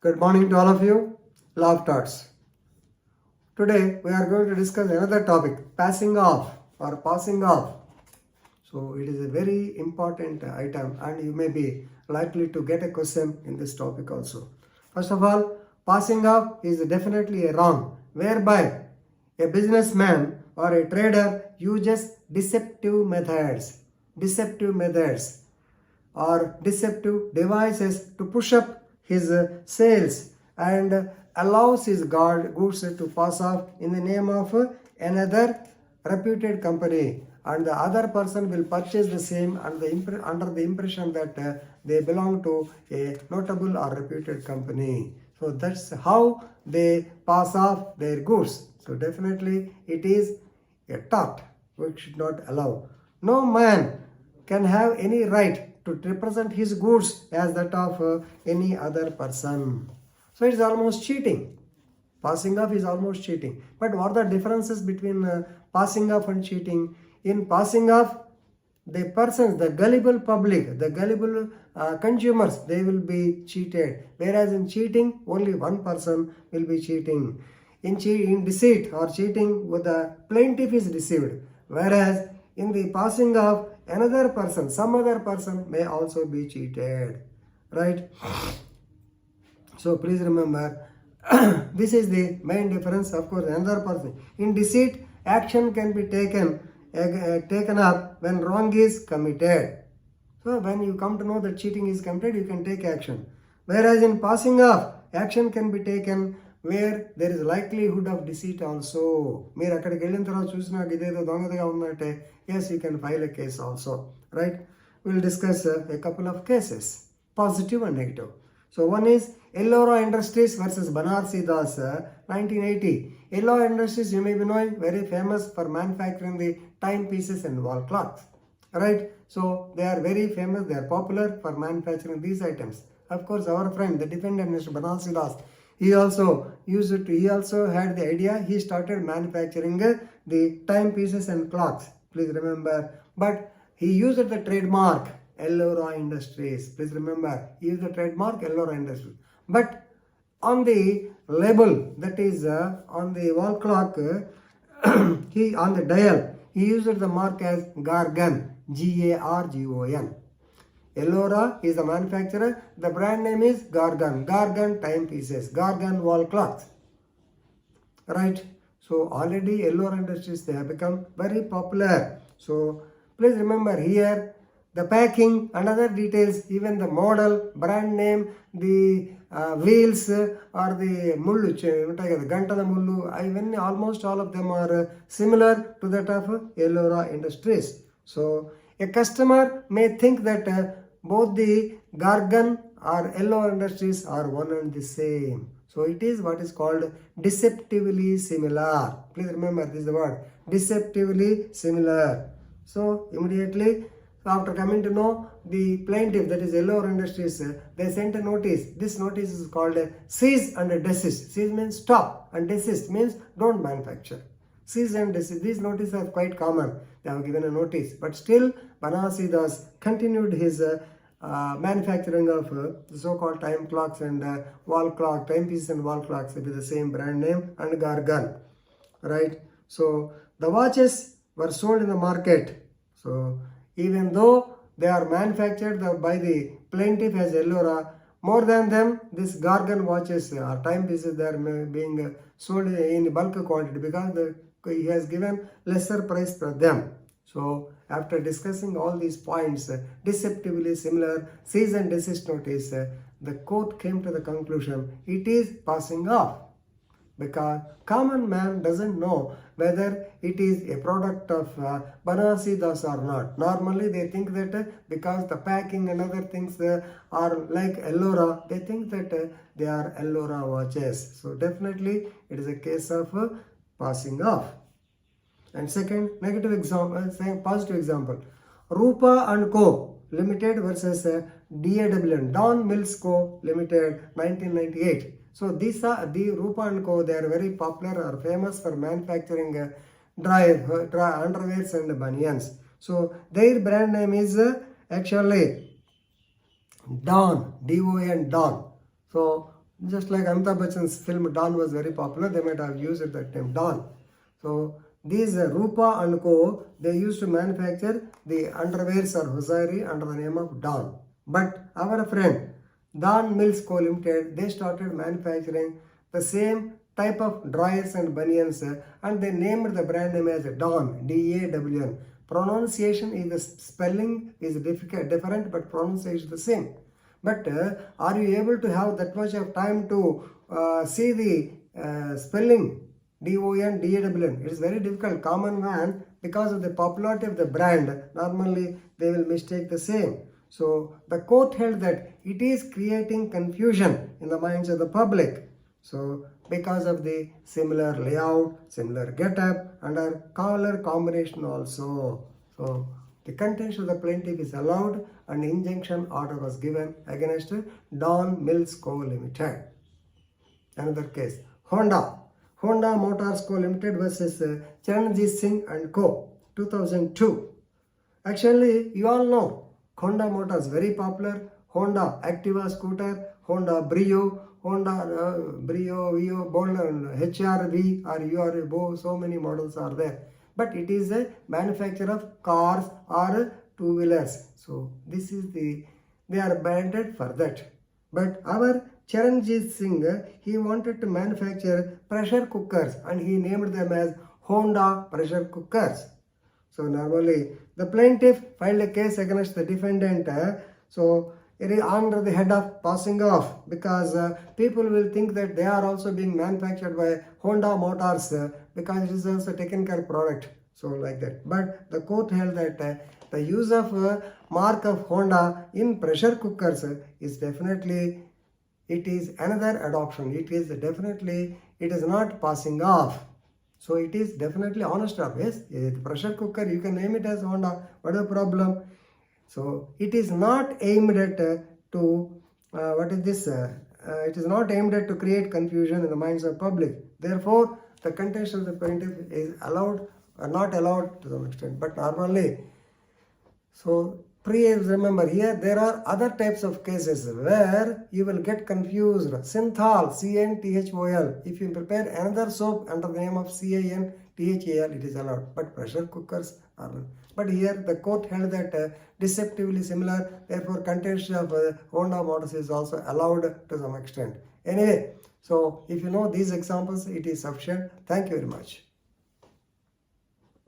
Good morning to all of you. Love Torts. Today we are going to discuss another topic, passing off or passing off. So it is a very important item and you may be likely to get a question in this topic also. First of all, passing off is definitely a wrong, whereby a businessman or a trader uses deceptive methods or deceptive devices to push up his sales and allows his goods to pass off in the name of another reputed company, and the other person will purchase the same under the impression that they belong to a notable or reputed company. So that's how they pass off their goods. So definitely it is a tort which should not allow. No man can have any right to represent his goods as that of any other person. So it is almost cheating. Passing off is almost cheating. But what are the differences between passing off and cheating? In passing off, the persons, the gullible public, the gullible consumers, they will be cheated. Whereas in cheating, only one person will be cheating. In deceit or cheating, the plaintiff is deceived. Whereas in the passing off, another person, some other person may also be cheated. Right? So please remember, this is the main difference. Of course, another person. In deceit, action can be taken up when wrong is committed. So when you come to know that cheating is committed, you can take action. Whereas in passing off, action can be taken where there is likelihood of deceit also. మీరు అక్కడికి వెళ్ళిన తర్వాత చూసినా ఇదేదో దొంగదిగా ఉన్నట్టే, yes, you can file a case also, right? We'll discuss a couple of cases, positive and negative. So one is Ellora Industries versus Banarsi Das, 1980. Ellora Industries, you may be knowing, very famous for manufacturing the timepieces and wall clocks, right? So they are very famous, they are popular for manufacturing these items. Of course, our friend, the defendant, Mr. Banarsi Das, he also had the idea. He started manufacturing the timepieces and clocks. Please remember, but he used the trademark Ellora Industries. Please remember, he used the trademark Ellora Industries. But on the label, that is on the wall clock, on the dial, he used the mark as Gargan, Gargon. Ellora is the manufacturer. The brand name is Gargan timepieces, Gargan wall clocks. Right? So already Ellora Industries, they have become very popular. So please remember here, the packing and other details, even the model, brand name, the wheels or the mullu, gantada mullu, even almost all of them are similar to that of Ellora Industries. So a customer may think that both the Gargan or Ellora Industries are one and the same. So it is what is called deceptively similar. Please remember this is the word, deceptively similar. So immediately, after coming to know the plaintiff, that is Ellora Industries, they sent a notice. This notice is called cease and desist. Cease means stop and desist means don't manufacture. Cease and desist. These notices are quite common. They have given a notice. But still, Banarsi Das continued his manufacturing of the so-called time clocks and wall clock, timepieces and wall clocks with the same brand name and Gargan. Right? So the watches were sold in the market. So even though they are manufactured by the plaintiff as Ellora, more than them, this Gargan watches or timepieces, they are being sold in bulk quantity because he has given lesser price for them. So after discussing all these points, deceptively similar, cease and desist notice, the court came to the conclusion it is passing off. Because common man doesn't know whether it is a product of Banarsi Das or not. Normally they think that because the packing and other things are like Ellora, they think that they are Ellora watches. So definitely it is a case of passing off. And second, negative example, positive example, Rupa and Co. Limited versus DAWN, Don Mills Co. Limited, 1998. So these are the Rupa and Co. They are very popular or famous for manufacturing underwears and bunions. So their brand name is actually Don, D-O-N, Don. So Just like Amitabh Bachchan's film Don was very popular, they might have used that name Don. So these Rupa and Co, they used to manufacture the underwears or hosiery under the name of Don. But our friend Don Mills Co Limited, they started manufacturing the same type of drawers and banians, and they named the brand name as Don, D-A-W-N. Pronunciation is the spelling is different, but pronunciation is the same. But are you able to have that much of time to see the spelling D-O-N, D-A-W-N? It is very difficult. Common man, because of the popularity of the brand, normally they will mistake the same. So the court held that it is creating confusion in the minds of the public. So because of the similar layout, similar get-up, and a color combination also. So the contention of the plaintiff is allowed and injunction order was given against Don Mills Co. Limited. Another case, Honda Motors Co. Limited versus Charanjit Singh and Co. 2002. Actually, you all know Honda Motors very popular. Honda Activa scooter, Honda Brio, Vio, Boulder, HRV or URV, so many models are there. But it is a manufacturer of cars or two-wheelers. So this is they are branded for that. But our Charanjit Singh, he wanted to manufacture pressure cookers and he named them as Honda pressure cookers. So normally the plaintiff filed a case against the defendant. So it is under the head of passing off, because people will think that they are also being manufactured by Honda Motors because it is also a technical product. So like that. But the court held that the use of mark of Honda in pressure cookers is definitely, it is another adoption. It is not passing off. So it is definitely honest of, yes, the pressure cooker, you can name it as Honda, what is the problem? So it is not aimed at it is not aimed at to create confusion in the minds of public. Therefore, the contention of the plaintiff is allowed or not allowed to some extent, but normally. So please remember, here there are other types of cases where you will get confused. Synthol, C-N-T-H-O-L. If you prepare another soap under the name of C-A-N-T-H-A-L, it is allowed. But pressure cookers are not. But here the court held that deceptively similar, therefore contention of Honda Motors is also allowed to some extent. Anyway, so if you know these examples, it is sufficient. Thank you very much.